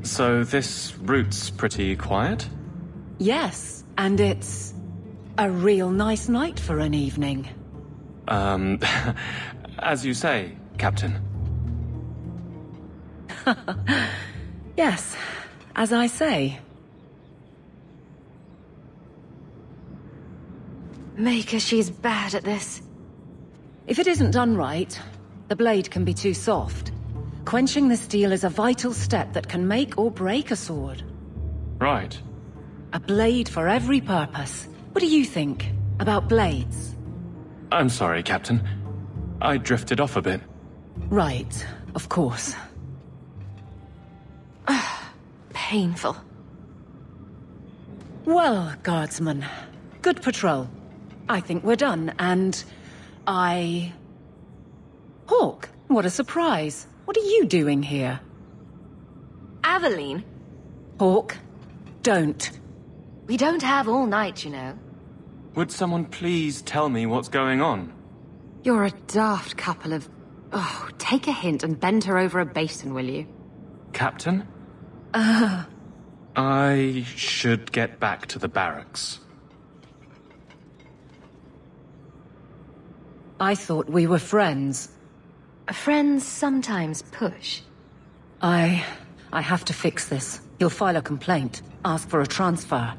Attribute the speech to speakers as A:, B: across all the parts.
A: So this route's pretty quiet?
B: Yes, and it's a real nice night for an evening.
A: As you say, Captain.
B: Yes, as I say.
C: Maker, she's bad at this.
B: If it isn't done right, the blade can be too soft. Quenching the steel is a vital step that can make or break a sword.
A: Right.
B: A blade for every purpose. What do you think about blades?
A: I'm sorry, Captain. I drifted off a bit.
B: Right, of course.
C: Painful.
B: Well, guardsman, good patrol. I think we're done, and Hawk, what a surprise. What are you doing here?
C: Avaline?
B: Hawk, don't.
C: We don't have all night, you know.
A: Would someone please tell me what's going on?
C: You're a daft couple of... Oh, take a hint and bend her over a basin, will you?
A: Captain? I should get back to the barracks.
B: I thought we were friends.
C: Friends sometimes push.
B: I have to fix this. He'll file a complaint, ask for a transfer.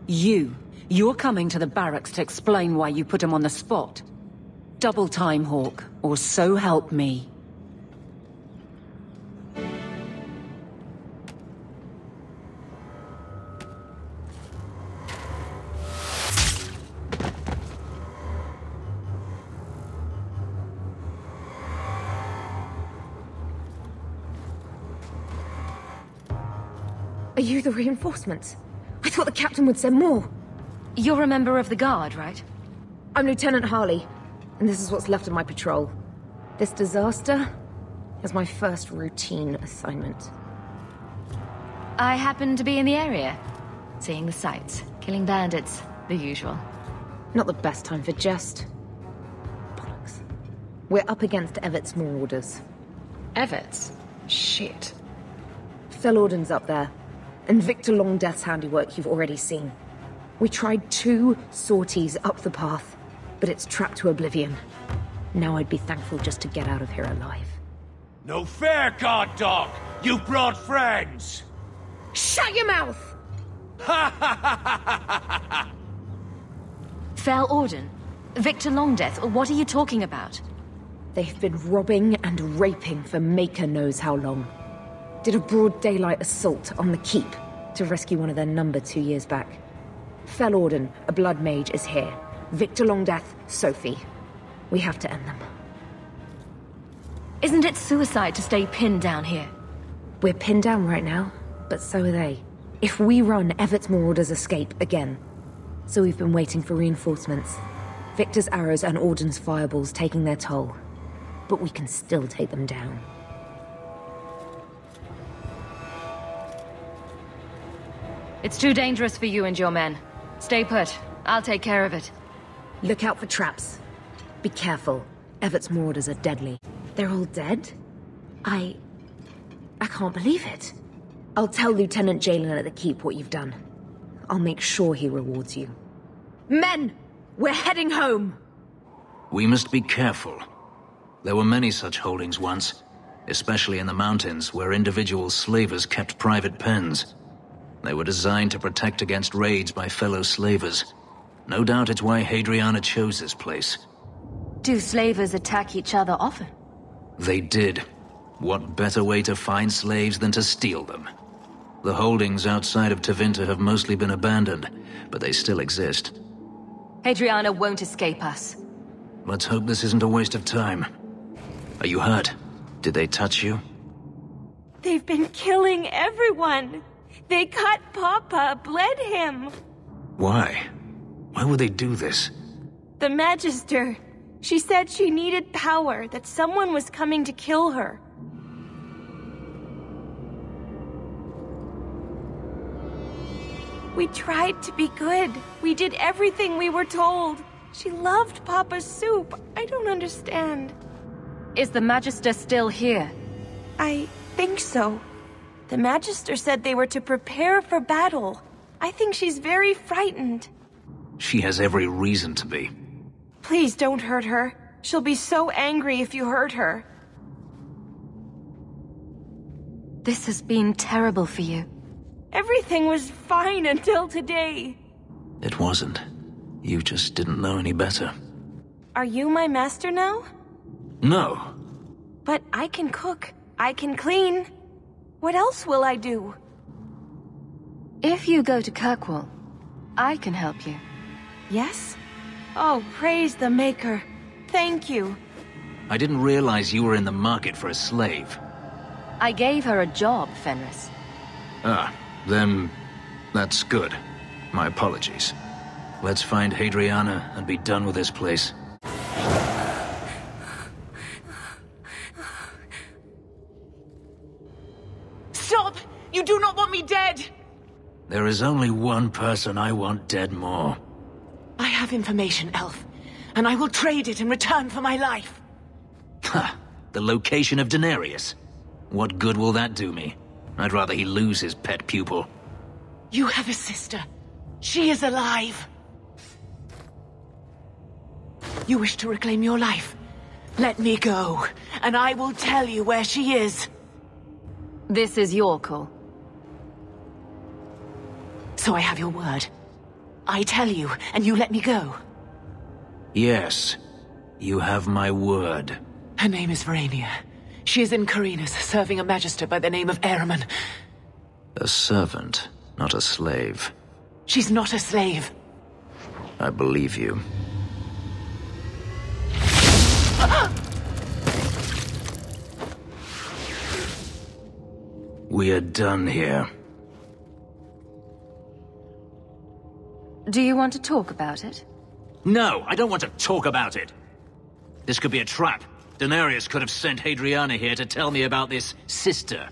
B: You're coming to the barracks to explain why you put him on the spot. Double time, Hawk, or so help me.
D: Are you the reinforcements? I thought the captain would send more.
C: You're a member of the guard, right?
D: I'm Lieutenant Harley, and this is what's left of my patrol. This disaster is my first routine assignment.
C: I happen to be in the area. Seeing the sights, killing bandits, the usual.
D: Not the best time for jest. Bollocks. We're up against Evert's marauders.
C: Everts? Shit.
D: Fellorden's up there, and Victor Longdeath's handiwork you've already seen. We tried 2 sorties up the path, but it's trapped to oblivion. Now I'd be thankful just to get out of here alive.
E: No fair, guard dog! You brought friends!
D: Shut your mouth!
C: Fellorden? Victor Longdeath, what are you talking about?
D: They've been robbing and raping for Maker knows how long. Did a broad daylight assault on the keep to rescue one of their number 2 years back. Fellorden, a blood mage, is here. Victor Longdeath, Sophie. We have to end them.
C: Isn't it suicide to stay pinned down here?
D: We're pinned down right now, but so are they. If we run, Evert's marauders escape again. So we've been waiting for reinforcements. Victor's arrows and Auden's fireballs taking their toll. But we can still take them down.
C: It's too dangerous for you and your men. Stay put. I'll take care of it.
D: Look out for traps. Be careful. Evert's marauders are deadly. They're all dead? I can't believe it. I'll tell Lieutenant Jalen at the keep what you've done. I'll make sure he rewards you. Men! We're heading home!
F: We must be careful. There were many such holdings once, especially in the mountains where individual slavers kept private pens. They were designed to protect against raids by fellow slavers. No doubt it's why Hadriana chose this place.
C: Do slavers attack each other often?
F: They did. What better way to find slaves than to steal them? The holdings outside of Tevinter have mostly been abandoned, but they still exist.
C: Hadriana won't escape us.
F: Let's hope this isn't a waste of time. Are you hurt? Did they touch you?
G: They've been killing everyone. They cut Papa, bled him.
F: Why? Why would they do this?
G: The Magister. She said she needed power, that someone was coming to kill her. We tried to be good. We did everything we were told. She loved Papa's soup. I don't understand.
C: Is the Magister still here?
G: I think so. The Magister said they were to prepare for battle. I think she's very frightened.
F: She has every reason to be.
G: Please don't hurt her. She'll be so angry if you hurt her.
C: This has been terrible for you.
G: Everything was fine until today.
F: It wasn't. You just didn't know any better.
G: Are you my master now?
F: No.
G: But I can cook. I can clean. What else will I do?
C: If you go to Kirkwall, I can help you.
G: Yes? Oh, praise the Maker. Thank you.
F: I didn't realize you were in the market for a slave.
C: I gave her a job, Fenris.
F: Ah, then that's good. My apologies. Let's find Hadriana and be done with this place.
H: Stop! You do not want me dead!
F: There is only one person I want dead more.
H: I have information, Elf, and I will trade it in return for my life.
F: Ha! The location of Denarius. What good will that do me? I'd rather he lose his pet pupil.
H: You have a sister. She is alive. You wish to reclaim your life? Let me go, and I will tell you where she is.
C: This is your call.
H: So I have your word. I tell you, and you let me go.
F: Yes, you have my word.
H: Her name is Verania. She is in Carinus, serving a magister by the name of Ahriman.
F: A servant, not a slave.
H: She's not a slave.
F: I believe you. We are done here.
C: Do you want to talk about it?
F: No, I don't want to talk about it. This could be a trap. Denarius could have sent Hadriana here to tell me about this sister.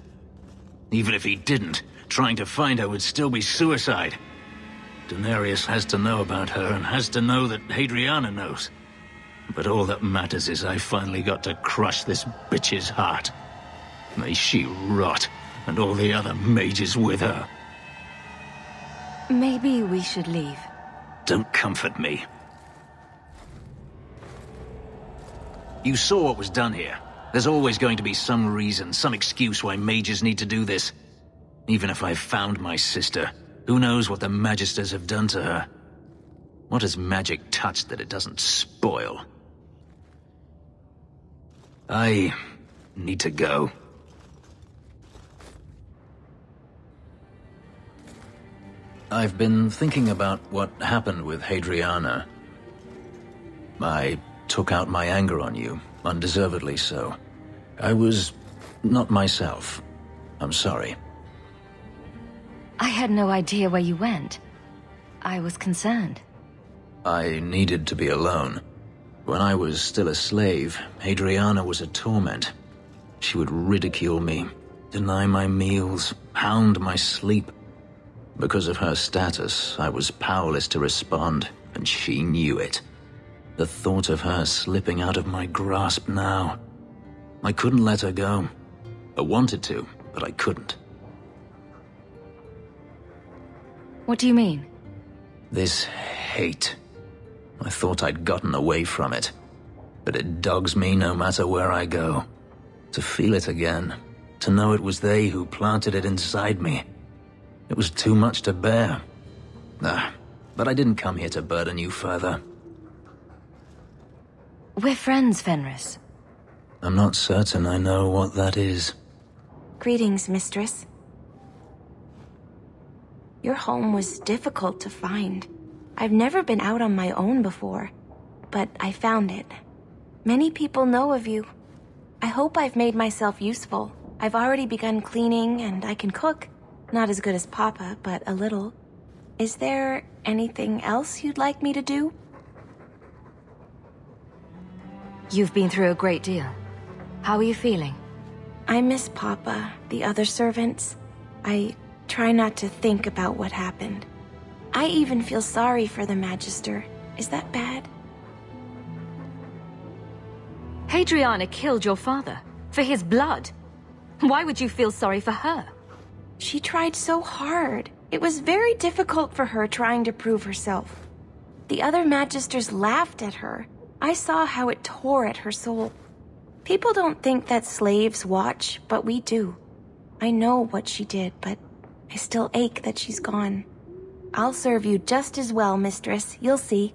F: Even if he didn't, trying to find her would still be suicide. Denarius has to know about her and has to know that Hadriana knows. But all that matters is I finally got to crush this bitch's heart. May she rot, and all the other mages with her.
C: Maybe we should leave.
F: Don't comfort me. You saw what was done here. There's always going to be some reason, some excuse why mages need to do this. Even if I've found my sister, who knows what the Magisters have done to her? What has magic touched that it doesn't spoil? I need to go. I've been thinking about what happened with Hadriana. I took out my anger on you, undeservedly so. I was not myself. I'm sorry.
C: I had no idea where you went. I was concerned.
F: I needed to be alone. When I was still a slave, Hadriana was a torment. She would ridicule me, deny my meals, hound my sleep. Because of her status, I was powerless to respond, and she knew it. The thought of her slipping out of my grasp now. I couldn't let her go. I wanted to, but I couldn't.
C: What do you mean?
F: This hate. I thought I'd gotten away from it. But it dogs me no matter where I go. To feel it again. To know it was they who planted it inside me. It was too much to bear. But I didn't come here to burden you further.
C: We're friends, Fenris.
F: I'm not certain I know what that is.
G: Greetings, mistress. Your home was difficult to find. I've never been out on my own before, but I found it. Many people know of you. I hope I've made myself useful. I've already begun cleaning and I can cook. Not as good as Papa, but a little. Is there anything else you'd like me to do?
C: You've been through a great deal. How are you feeling?
G: I miss Papa, the other servants. I try not to think about what happened. I even feel sorry for the Magister. Is that bad?
C: Hadriana killed your father. For his blood. Why would you feel sorry for her?
G: She tried so hard. It was very difficult for her trying to prove herself. The other Magisters laughed at her. I saw how it tore at her soul. People don't think that slaves watch, but we do. I know what she did, but I still ache that she's gone. I'll serve you just as well, mistress. You'll see.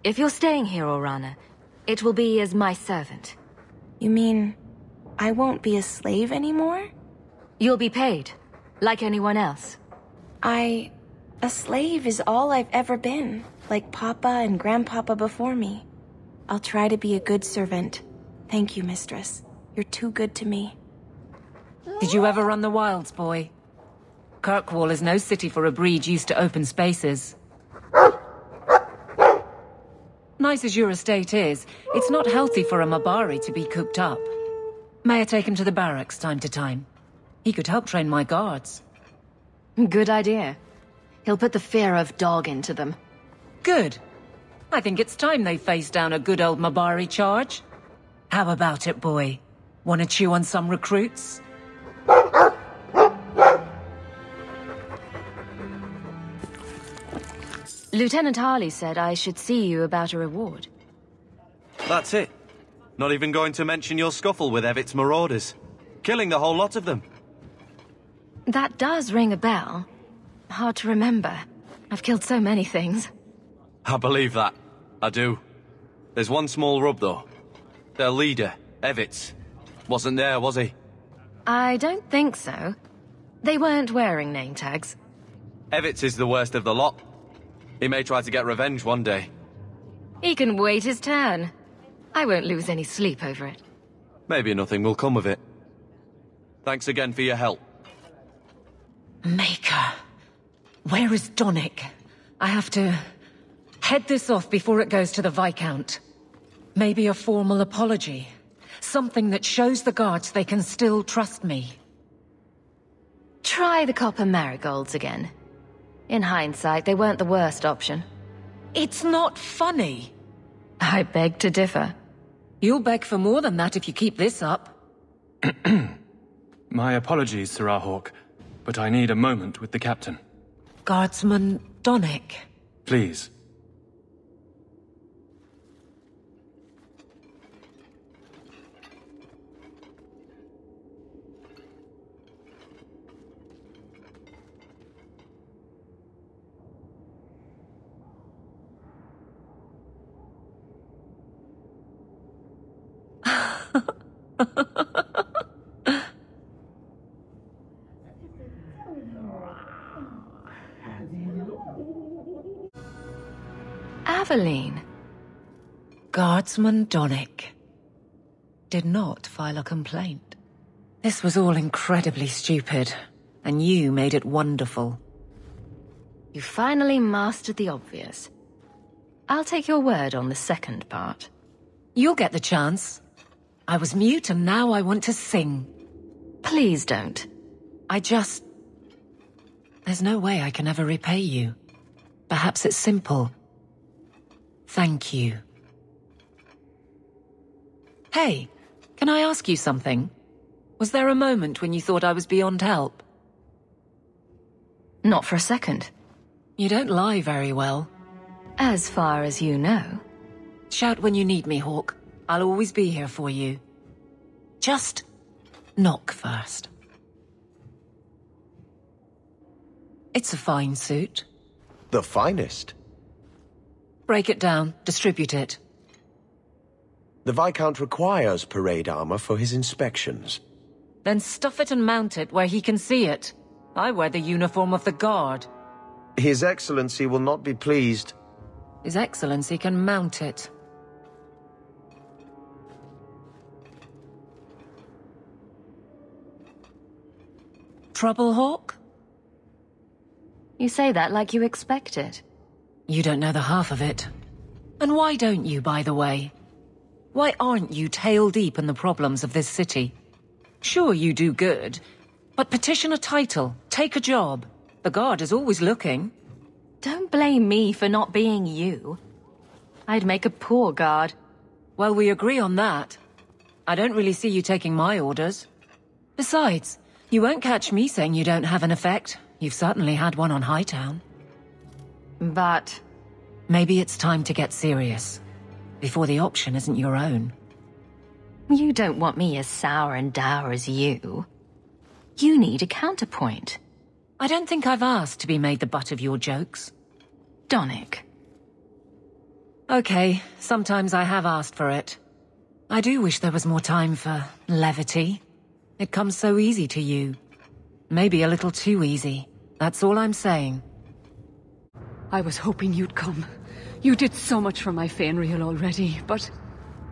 C: If you're staying here, Orana, it will be as my servant.
G: You mean I won't be a slave anymore?
C: You'll be paid, like anyone else.
G: A slave is all I've ever been, like Papa and Grandpapa before me. I'll try to be a good servant. Thank you, mistress. You're too good to me.
B: Did you ever run the wilds, boy? Kirkwall is no city for a breed used to open spaces. Nice as your estate is, it's not healthy for a Mabari to be cooped up. May I take him to the barracks time to time? He could help train my guards.
C: Good idea. He'll put the fear of dog into them.
B: Good. I think it's time they face down a good old Mabari charge. How about it, boy? Want to chew on some recruits?
C: Lieutenant Harley said I should see you about a reward.
I: That's it. Not even going to mention your scuffle with Evit's marauders. Killing the whole lot of them.
C: That does ring a bell. Hard to remember. I've killed so many things.
I: I believe that. I do. There's one small rub, though. Their leader, Evit's, wasn't there, was he?
C: I don't think so. They weren't wearing name tags.
I: Evit's is the worst of the lot. He may try to get revenge one day.
C: He can wait his turn. I won't lose any sleep over it.
I: Maybe nothing will come of it. Thanks again for your help.
B: Maker. Where is Donic? I have to head this off before it goes to the Viscount. Maybe a formal apology. Something that shows the guards they can still trust me.
C: Try the copper marigolds again. In hindsight, they weren't the worst option.
B: It's not funny.
C: I beg to differ.
B: You'll beg for more than that if you keep this up.
A: My apologies, Sirrah Hawk, but I need a moment with the captain.
B: Guardsman Donic.
A: Please.
B: Avaline. Guardsman Donic did not file a complaint. This was all incredibly stupid, and you made it wonderful.
C: You finally mastered the obvious. I'll take your word on the second part.
B: You'll get the chance. I was mute and now I want to sing.
C: Please don't.
B: There's no way I can ever repay you. Perhaps it's simple. Thank you. Hey, can I ask you something? Was there a moment when you thought I was beyond help?
C: Not for a second.
B: You don't lie very well.
C: As far as you know.
B: Shout when you need me, Hawk. I'll always be here for you. Just knock first. It's a fine suit.
J: The finest.
B: Break it down, distribute it.
J: The Viscount requires parade armor for his inspections.
B: Then stuff it and mount it where he can see it. I wear the uniform of the Guard.
J: His Excellency will not be pleased.
B: His Excellency can mount it. Trouble, Hawk?
C: You say that like you expect it.
B: You don't know the half of it. And why don't you, by the way? Why aren't you tail deep in the problems of this city? Sure, you do good, but petition a title, take a job. The Guard is always looking.
C: Don't blame me for not being you. I'd make a poor guard.
B: Well, we agree on that. I don't really see you taking my orders. Besides, You won't catch me saying you don't have an effect. You've certainly had one on Hightown.
C: But...
B: maybe it's time to get serious, before the option isn't your own.
C: You don't want me as sour and dour as you. You need a counterpoint.
B: I don't think I've asked to be made the butt of your jokes.
C: Donic.
B: Okay, sometimes I have asked for it. I do wish there was more time for levity. It comes so easy to you. Maybe a little too easy. That's all I'm saying.
K: I was hoping you'd come. You did so much for my Fenrir already, but...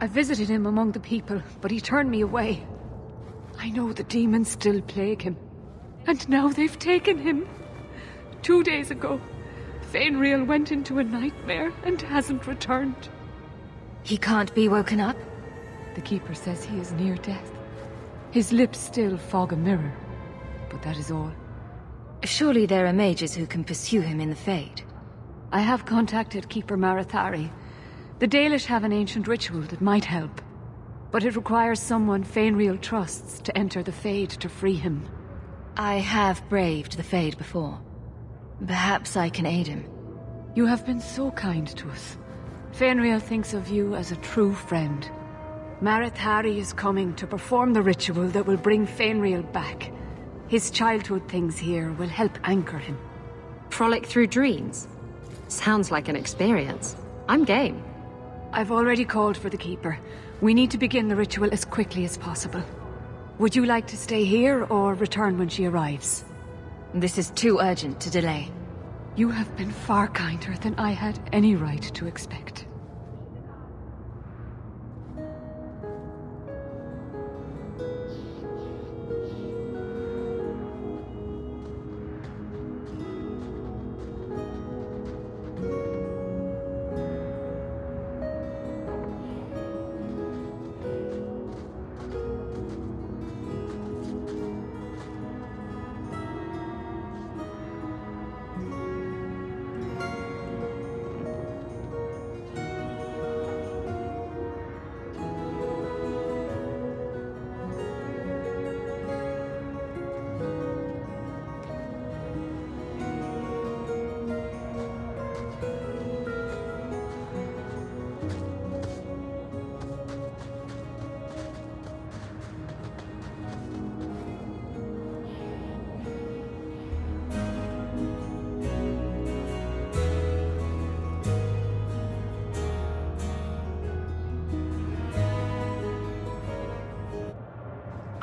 K: I visited him among the people, but he turned me away. I know the demons still plague him. And now they've taken him. 2 days ago, Fenrir went into a nightmare and hasn't returned.
C: He can't be woken up?
K: The Keeper says he is near death. His lips still fog a mirror, but that is all.
C: Surely there are mages who can pursue him in the Fade.
K: I have contacted Keeper Marathari. The Dalish have an ancient ritual that might help, but it requires someone Fenrir trusts to enter the Fade to free him.
C: I have braved the Fade before. Perhaps I can aid him.
K: You have been so kind to us. Fenrir thinks of you as a true friend. Marathari is coming to perform the ritual that will bring Fenrir back. His childhood things here will help anchor him.
L: Frolic through dreams? Sounds like an experience. I'm game.
K: I've already called for the Keeper. We need to begin the ritual as quickly as possible. Would you like to stay here or return when she arrives?
C: This is too urgent to delay.
K: You have been far kinder than I had any right to expect.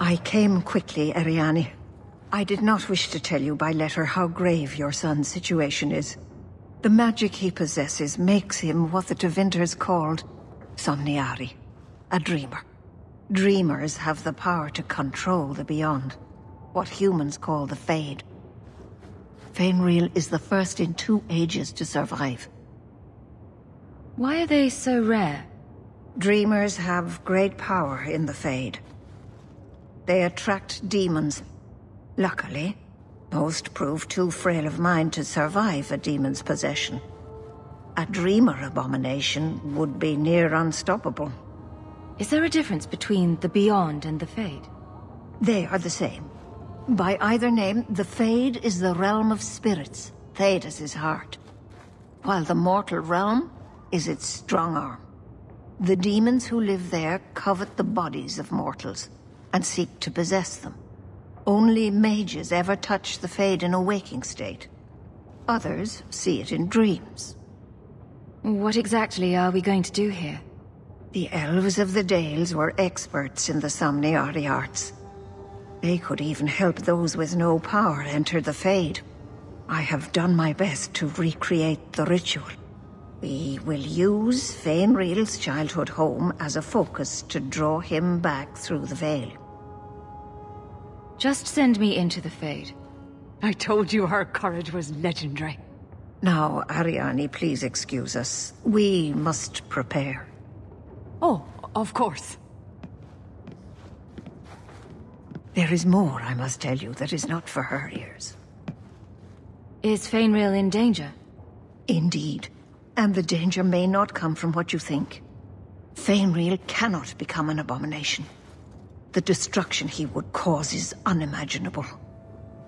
M: I came quickly, Ariane. I did not wish to tell you by letter how grave your son's situation is. The magic he possesses makes him what the Tevinters called Somniari, a dreamer. Dreamers have the power to control the beyond, what humans call the Fade. Fenrir is the first in 2 ages to survive.
C: Why are they so rare?
M: Dreamers have great power in the Fade. They attract demons. Luckily, most prove too frail of mind to survive a demon's possession. A dreamer abomination would be near unstoppable.
C: Is there a difference between the Beyond and the Fade?
M: They are the same. By either name, the Fade is the realm of spirits, Thedas' heart, while the mortal realm is its strong arm. The demons who live there covet the bodies of mortals and seek to possess them. Only mages ever touch the Fade in a waking state. Others see it in dreams.
C: What exactly are we going to do here?
M: The elves of the Dales were experts in the Somniari arts. They could even help those with no power enter the Fade. I have done my best to recreate the ritual. We will use Fenrir's childhood home as a focus to draw him back through the veil.
C: Just send me into the Fade.
K: I told you her courage was legendary.
M: Now, Ariane, please excuse us. We must prepare.
K: Oh, of course.
M: There is more I must tell you that is not for her ears.
C: Is Fenrir in danger?
M: Indeed. And the danger may not come from what you think. Fenrir cannot become an abomination. The destruction he would cause is unimaginable.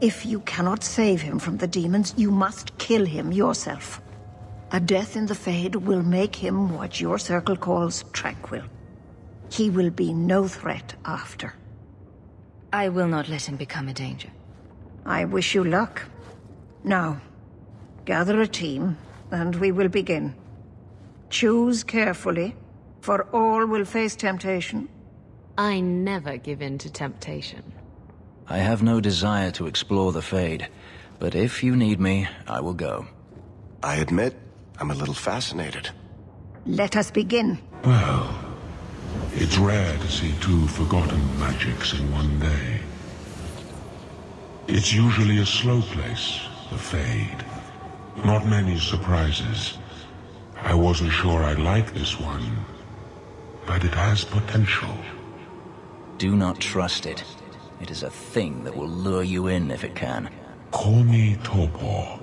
M: If you cannot save him from the demons, you must kill him yourself. A death in the Fade will make him what your circle calls tranquil. He will be no threat after.
C: I will not let him become a danger.
M: I wish you luck. Now, gather a team, and we will begin. Choose carefully, for all will face temptation.
L: I never give in to temptation.
F: I have no desire to explore the Fade, but if you need me, I will go.
J: I admit, I'm a little fascinated.
M: Let us begin.
N: Well, it's rare to see two forgotten magics in one day. It's usually a slow place, the Fade. Not many surprises. I wasn't sure I'd like this one, but it has potential.
F: Do not trust it. It is a thing that will lure you in if it can.
N: Call me Torpor.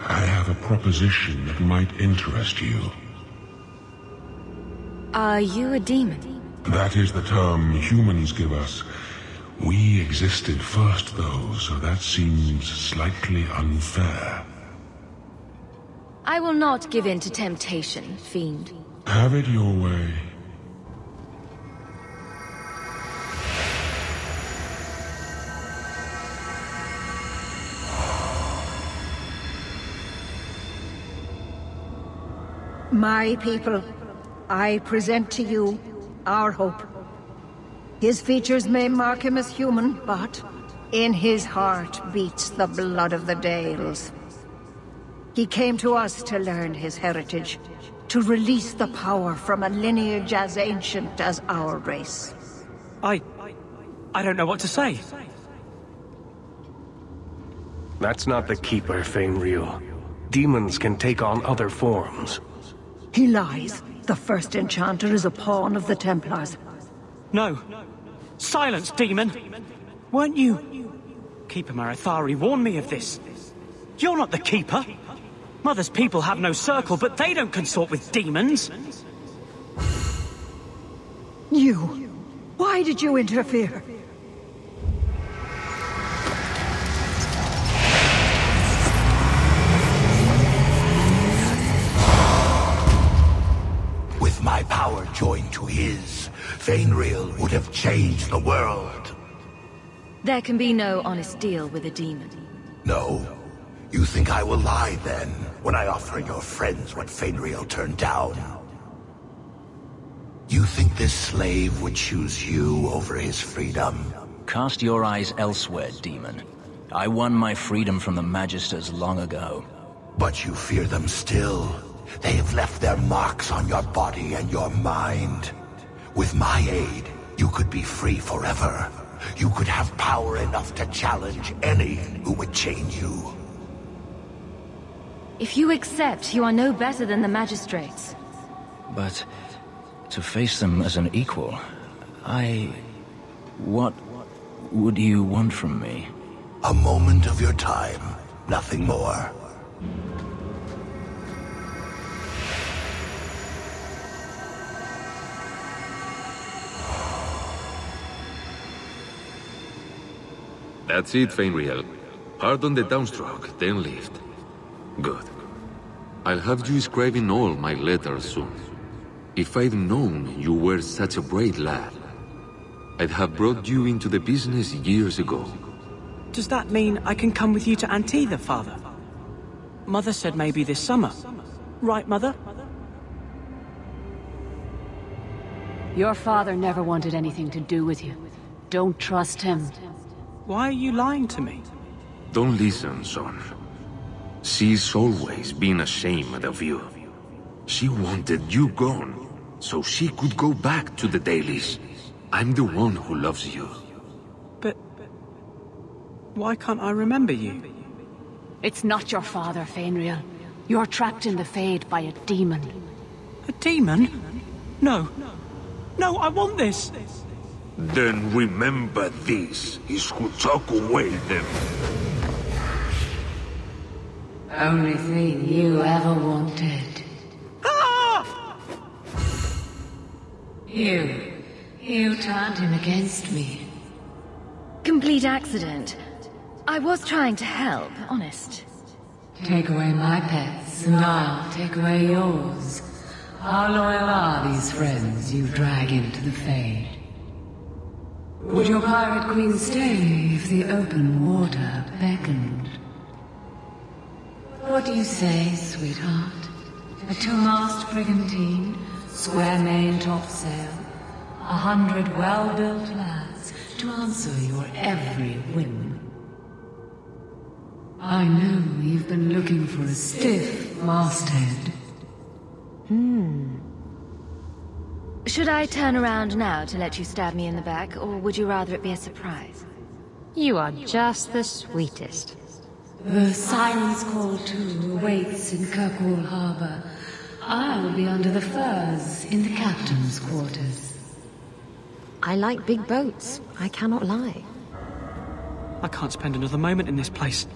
N: I have a proposition that might interest you.
C: Are you a demon?
N: That is the term humans give us. We existed first, though, so that seems slightly unfair.
C: I will not give in to temptation, fiend.
N: Have it your way.
M: My people, I present to you our hope. His features may mark him as human, but in his heart beats the blood of the Dales. He came to us to learn his heritage, to release the power from a lineage as ancient as our race.
O: I don't know what to say.
P: That's not the Keeper, Fenris. Demons can take on other forms.
M: He lies. The first enchanter is a pawn of the Templars.
O: No. Silence, demon! Weren't you... Keeper Marathari warned me of this. You're not the Keeper. Mother's people have no circle, but they don't consort with demons.
M: You... Why did you interfere?
E: With my power joined to his, Fenris would have changed the world.
C: There can be no honest deal with a demon.
E: No. You think I will lie then, when I offer your friends what Fenris turned down? You think this slave would choose you over his freedom?
F: Cast your eyes elsewhere, demon. I won my freedom from the Magisters long ago.
E: But you fear them still. They have left their marks on your body and your mind. With my aid, you could be free forever. You could have power enough to challenge any who would chain you.
C: If you accept, you are no better than the magistrates.
F: But to face them as an equal, What would you want from me?
E: A moment of your time, nothing more.
Q: That's it, Fenris. Hard on the downstroke, then lift. Good. I'll have you scribing all my letters soon. If I'd known you were such a brave lad, I'd have brought you into the business years ago.
O: Does that mean I can come with you to Antitha, Father? Mother said maybe this summer. Right, Mother?
K: Your father never wanted anything to do with you. Don't trust him.
O: Why are you lying to me?
Q: Don't listen, son. She's always been ashamed of you. She wanted you gone, so she could go back to the dailies. I'm the one who loves you.
O: But... why can't I remember you?
K: It's not your father, Fenris. You're trapped in the Fade by a demon.
O: A demon? No. No, I want this!
Q: Then remember this is who took away them.
B: Only thing you ever wanted.
O: Ah!
B: You turned him against me.
C: Complete accident. I was trying to help, honest.
B: Take away my pets, and I'll take away yours. How loyal are these friends you drag into the Fade? Would your pirate queen stay if the open water beckoned? What do you say, sweetheart? A two-mast brigantine, square main topsail, 100 well-built lads to answer your every whim. I know you've been looking for a stiff masthead.
C: Should I turn around now to let you stab me in the back, or would you rather it be a surprise?
L: You are just the sweetest.
B: The Silence Call 2 awaits in Kirkwall Harbor. I'll be under the firs in the captain's quarters.
L: I like big boats, I cannot lie.
O: I can't spend another moment in this place.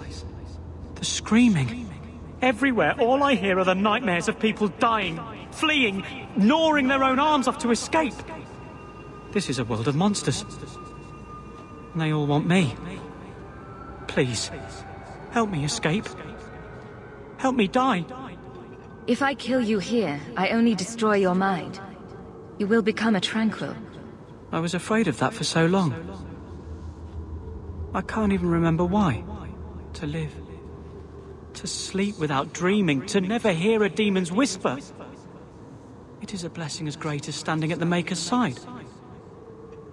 O: The screaming. Everywhere, all I hear are the nightmares of people dying, fleeing, gnawing their own arms off to escape. This is a world of monsters. And they all want me. Please, help me escape. Help me die.
C: If I kill you here, I only destroy your mind. You will become a tranquil.
O: I was afraid of that for so long. I can't even remember why. To live. To sleep without dreaming. To never hear a demon's whisper. It is a blessing as great as standing at the Maker's side.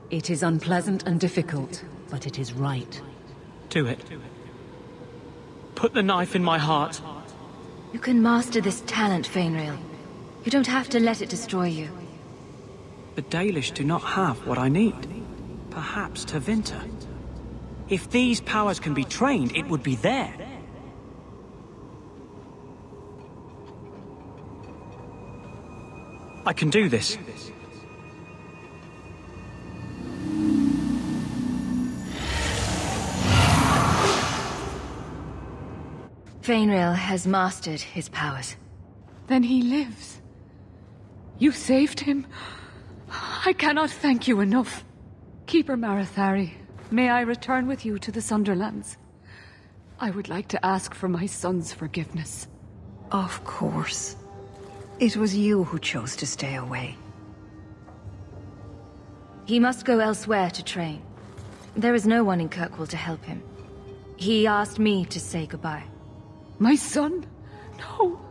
B: It is unpleasant and difficult, but it is right.
O: Do it. Put the knife in my heart.
C: You can master this talent, Fenris. You don't have to let it destroy you.
O: The Dalish do not have what I need. Perhaps Tevinter. If these powers can be trained, it would be there. I can do this.
C: Fenris has mastered his powers.
K: Then he lives. You saved him. I cannot thank you enough. Keeper Marathari, may I return with you to the Sunderlands? I would like to ask for my son's forgiveness.
M: Of course. It was you who chose to stay away.
C: He must go elsewhere to train. There is no one in Kirkwall to help him. He asked me to say goodbye.
K: My son? No.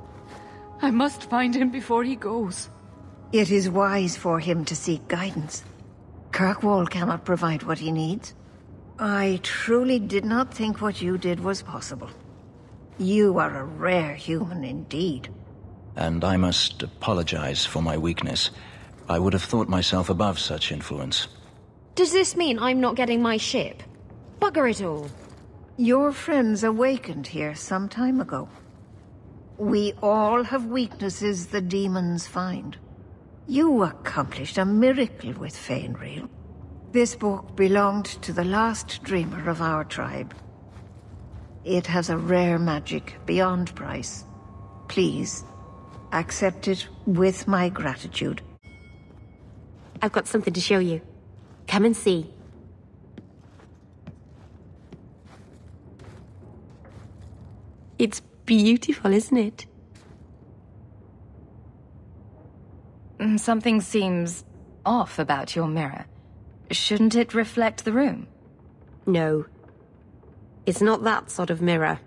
K: I must find him before he goes.
M: It is wise for him to seek guidance. Kirkwall cannot provide what he needs. I truly did not think what you did was possible. You are a rare human indeed.
F: And I must apologize for my weakness. I would have thought myself above such influence.
L: Does this mean I'm not getting my ship? Bugger it all.
M: Your friends awakened here some time ago. We all have weaknesses the demons find. You accomplished a miracle with Fenris. This book belonged to the last dreamer of our tribe. It has a rare magic beyond price. Please, accept it with my gratitude.
R: I've got something to show you. Come and see. It's beautiful, isn't it?
C: Something seems off about your mirror. Shouldn't it reflect the room?
R: No. It's not that sort of mirror.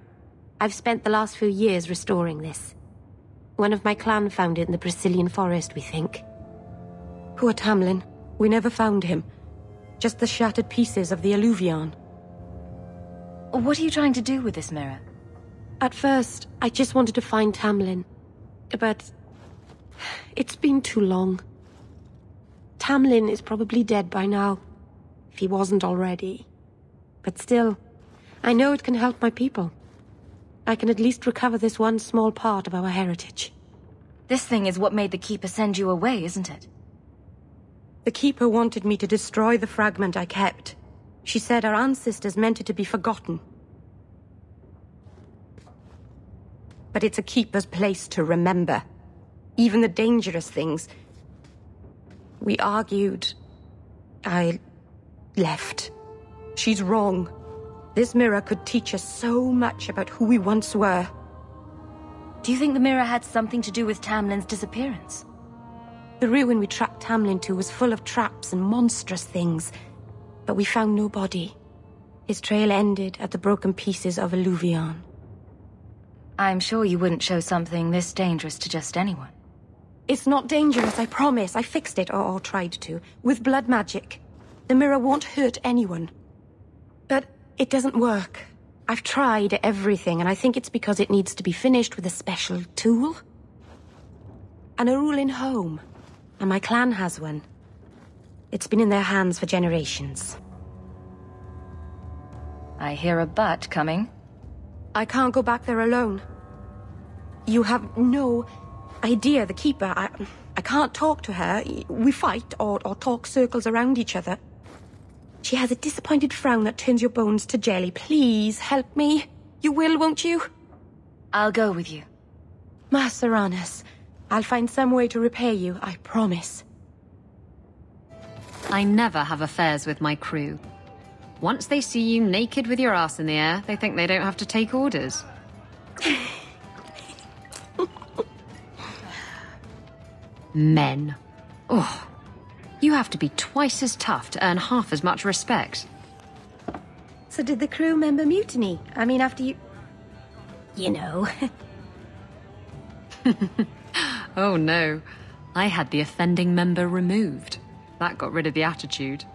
R: I've spent the last few years restoring this. One of my clan found it in the Brazilian forest, we think. Poor Tamlin. We never found him. Just the shattered pieces of the alluvion.
C: What are you trying to do with this mirror?
R: At first, I just wanted to find Tamlin. But it's been too long. Tamlin is probably dead by now, if he wasn't already. But still, I know it can help my people. I can at least recover this one small part of our heritage.
C: This thing is what made the Keeper send you away, isn't it?
R: The Keeper wanted me to destroy the fragment I kept. She said our ancestors meant it to be forgotten. But it's a Keeper's place to remember. Even the dangerous things. We argued. I left. She's wrong. This mirror could teach us so much about who we once were.
C: Do you think the mirror had something to do with Tamlin's disappearance?
R: The ruin we tracked Tamlin to was full of traps and monstrous things, but we found no body. His trail ended at the broken pieces of Illuvion.
C: I'm sure you wouldn't show something this dangerous to just anyone.
R: It's not dangerous, I promise. I fixed it, or tried to, with blood magic. The mirror won't hurt anyone. But it doesn't work. I've tried everything, and I think it's because it needs to be finished with a special tool. An Arulin home. And my clan has one. It's been in their hands for generations.
C: I hear a but coming.
R: I can't go back there alone. You have no idea, the Keeper. I can't talk to her. We fight or talk circles around each other. She has a disappointed frown that turns your bones to jelly. Please, help me. You will, won't you?
C: I'll go with you.
R: Master Aranis, I'll find some way to repay you, I promise.
L: I never have affairs with my crew. Once they see you naked with your ass in the air, they think they don't have to take orders. Men. Oh, you have to be twice as tough to earn half as much respect.
R: So did the crew member mutiny? I mean, after you... You know.
L: Oh no. I had the offending member removed. That got rid of the attitude.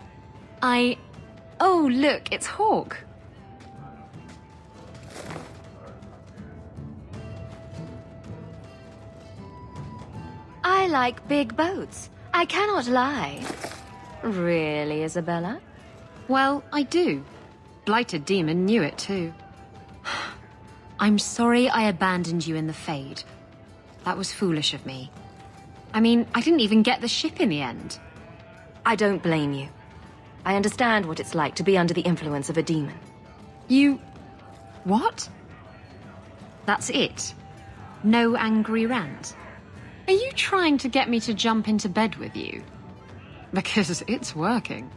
L: Oh look, it's Hawk.
C: I like big boats. I cannot lie. Really, Isabela?
L: Well, I do. Blighted Demon knew it too. I'm sorry I abandoned you in the Fade. That was foolish of me. I mean, I didn't even get the ship in the end.
C: I don't blame you. I understand what it's like to be under the influence of a demon.
L: You... what? That's it? No angry rant? Are you trying to get me to jump into bed with you? Because it's working.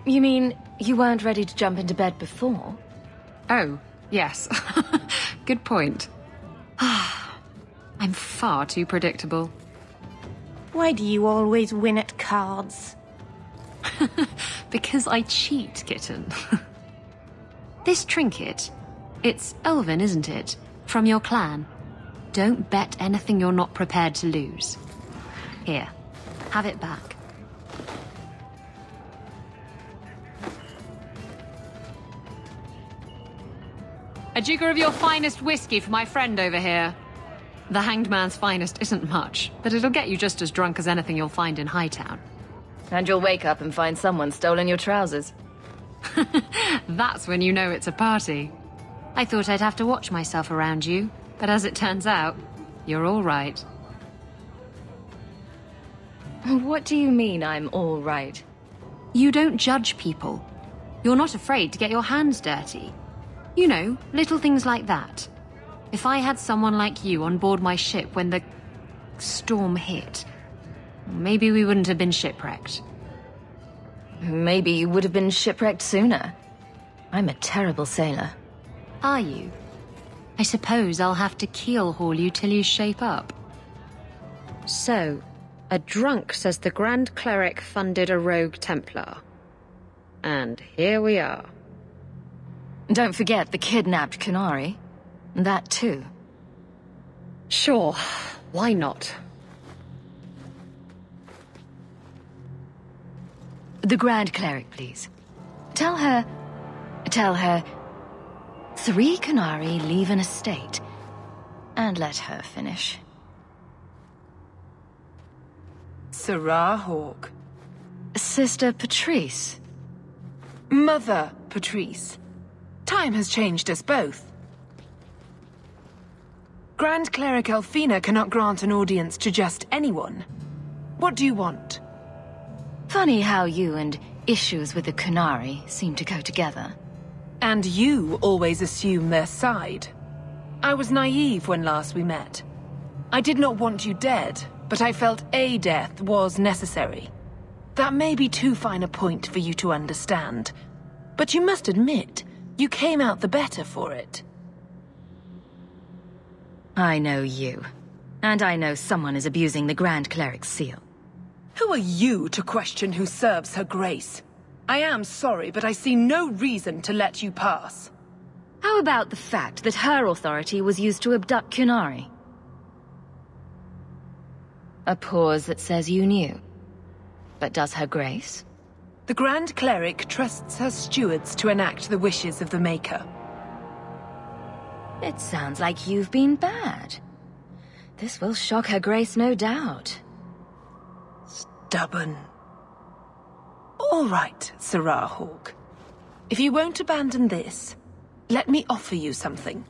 C: You mean you weren't ready to jump into bed before?
L: Oh, yes. Good point. I'm far too predictable.
R: Why do you always win at cards?
L: Because I cheat, kitten. This trinket, it's elven, isn't it? From your clan. Don't bet anything you're not prepared to lose. Here, have it back. A jigger of your finest whiskey for my friend over here. The Hanged Man's finest isn't much, but it'll get you just as drunk as anything you'll find in Hightown.
C: And you'll wake up and find someone stolen your trousers.
L: That's when you know it's a party. I thought I'd have to watch myself around you, but as it turns out, you're all right.
C: What do you mean I'm all right?
L: You don't judge people. You're not afraid to get your hands dirty. You know, little things like that. If I had someone like you on board my ship when the storm hit, maybe we wouldn't have been shipwrecked.
C: Maybe you would have been shipwrecked sooner. I'm a terrible sailor.
L: Are you? I suppose I'll have to keel haul you till you shape up. So, a drunk says the Grand Cleric funded a rogue Templar. And here we are.
C: Don't forget the kidnapped Qunari. That too.
L: Sure, why not?
C: The Grand Cleric, please. Tell her... 3 Qunari leave an estate. And let her finish.
H: Sarah Hawk.
C: Sister Patrice.
H: Mother Patrice. Time has changed us both. Grand Cleric Elfina cannot grant an audience to just anyone. What do you want?
C: Funny how you and issues with the Qunari seem to go together.
H: And you always assume their side. I was naive when last we met. I did not want you dead, but I felt a death was necessary. That may be too fine a point for you to understand, But you must admit, you came out the better for it.
C: I know you. And I know someone is abusing the Grand Cleric's seal.
H: Who are you to question who serves her grace? I am sorry, but I see no reason to let you pass.
C: How about the fact that her authority was used to abduct Kunari? A pause that says you knew. But does her grace?
H: The Grand Cleric trusts her stewards to enact the wishes of the Maker.
C: It sounds like you've been bad. This will shock her grace, no doubt.
H: Stubborn. All right, Sirrah Hawk. If you won't abandon this, let me offer you something.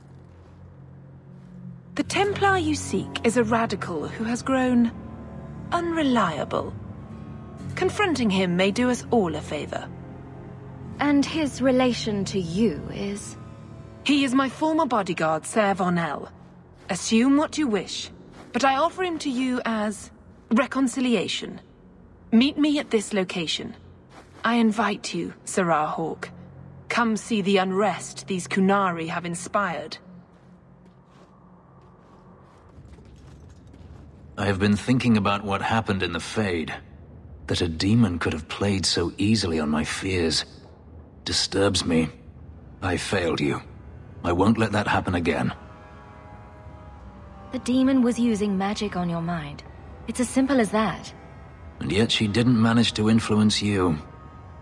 H: The Templar you seek is a radical who has grown unreliable. Confronting him may do us all a favor.
C: And his relation to you is?
H: He is my former bodyguard, Ser Vonel. Assume what you wish, but I offer him to you as reconciliation. Meet me at this location. I invite you, Sirrah Hawk. Come see the unrest these Kunari have inspired.
F: I have been thinking about what happened in the Fade. That a demon could have played so easily on my fears disturbs me. I failed you. I won't let that happen again.
C: The demon was using magic on your mind. It's as simple as that.
F: And yet she didn't manage to influence you.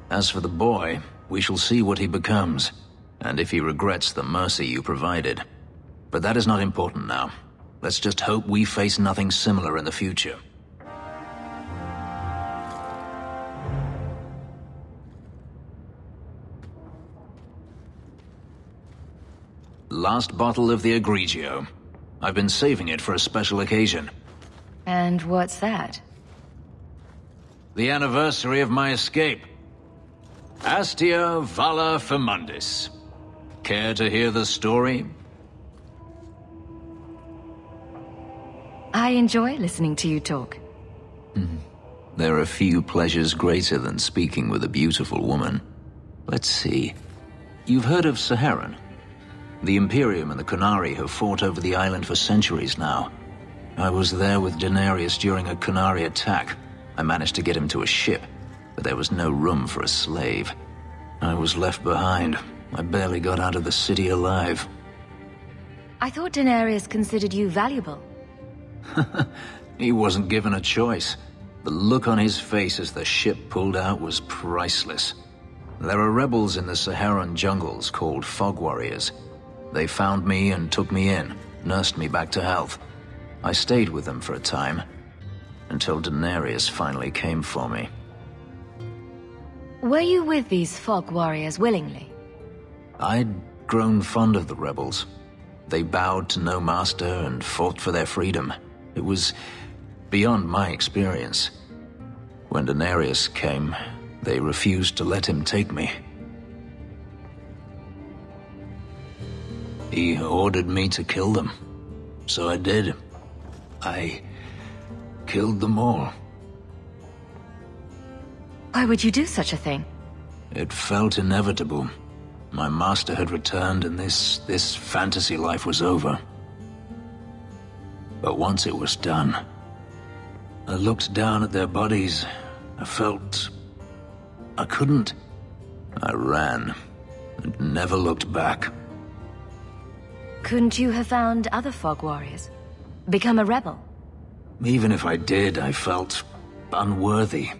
F: As for the boy, we shall see what he becomes, and if he regrets the mercy you provided. But that is not important now. Let's just hope we face nothing similar in the future. Last bottle of the Egregio. I've been saving it for a special occasion.
C: And what's that?
F: The anniversary of my escape. Astia Vala Femundis. Care to hear the story?
C: I enjoy listening to you talk.
F: There are few pleasures greater than speaking with a beautiful woman. Let's see. You've heard of Saharan? The Imperium and the Kunari have fought over the island for centuries now. I was there with Denarius during a Kunari attack. I managed to get him to a ship, but there was no room for a slave. I was left behind. I barely got out of the city alive.
C: I thought Denarius considered you valuable.
F: He wasn't given a choice. The look on his face as the ship pulled out was priceless. There are rebels in the Saharan jungles called Fog Warriors. They found me and took me in, nursed me back to health. I stayed with them for a time, until Denarius finally came for me.
C: Were you with these Fog Warriors willingly?
F: I'd grown fond of the rebels. They bowed to no master and fought for their freedom. It was beyond my experience. When Denarius came, they refused to let him take me. He ordered me to kill them. So I did. I killed them all.
C: Why would you do such a thing?
F: It felt inevitable. My master had returned and this fantasy life was over. But once it was done, I looked down at their bodies. I felt I couldn't. I ran and never looked back.
C: Couldn't you have found other Fog Warriors? Become a rebel?
F: Even if I did, I felt unworthy.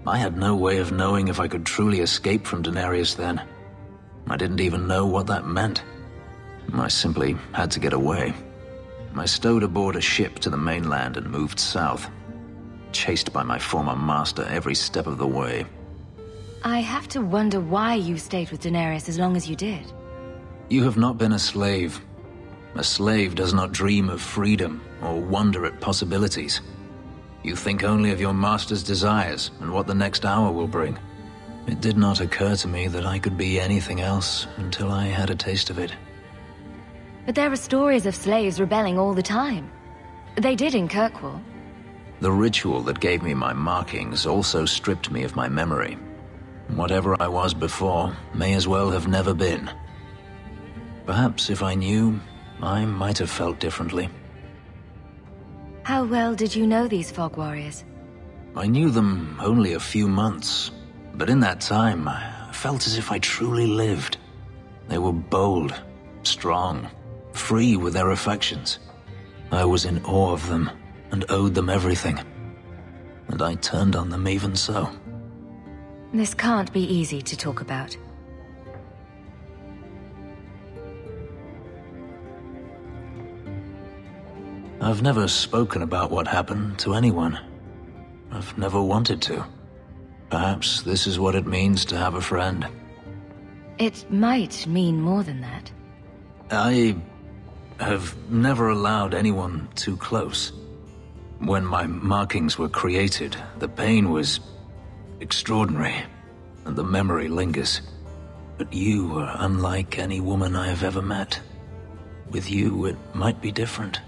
F: I had no way of knowing if I could truly escape from Denarius then. I didn't even know what that meant. I simply had to get away. I stowed aboard a ship to the mainland and moved south, chased by my former master every step of the way.
C: I have to wonder why you stayed with Denarius as long as you did.
F: You have not been a slave. A slave does not dream of freedom or wonder at possibilities. You think only of your master's desires and what the next hour will bring. It did not occur to me that I could be anything else until I had a taste of it.
C: But there are stories of slaves rebelling all the time. They did in Kirkwall.
F: The ritual that gave me my markings also stripped me of my memory. Whatever I was before may as well have never been. Perhaps if I knew, I might have felt differently.
C: How well did you know these fog warriors?
F: I knew them only a few months, but in that time, I felt as if I truly lived. They were bold, strong, free with their affections. I was in awe of them and owed them everything. And I turned on them even so.
C: This can't be easy to talk about.
F: I've never spoken about what happened to anyone. I've never wanted to. Perhaps this is what it means to have a friend.
C: It might mean more than that.
F: I have never allowed anyone too close. When my markings were created, the pain was extraordinary, and the memory lingers. But you were unlike any woman I have ever met. With you, it might be different.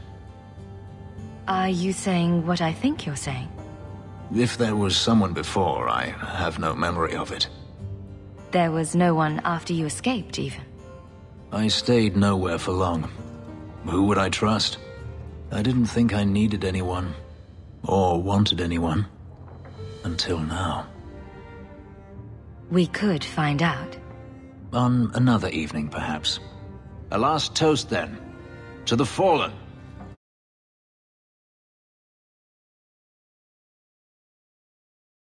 C: Are you saying what I think you're saying?
F: If there was someone before, I have no memory of it.
C: There was no one after you escaped, even?
F: I stayed nowhere for long. Who would I trust? I didn't think I needed anyone, or wanted anyone, until now.
C: We could find out.
F: On another evening, perhaps. A last toast, then. To the fallen.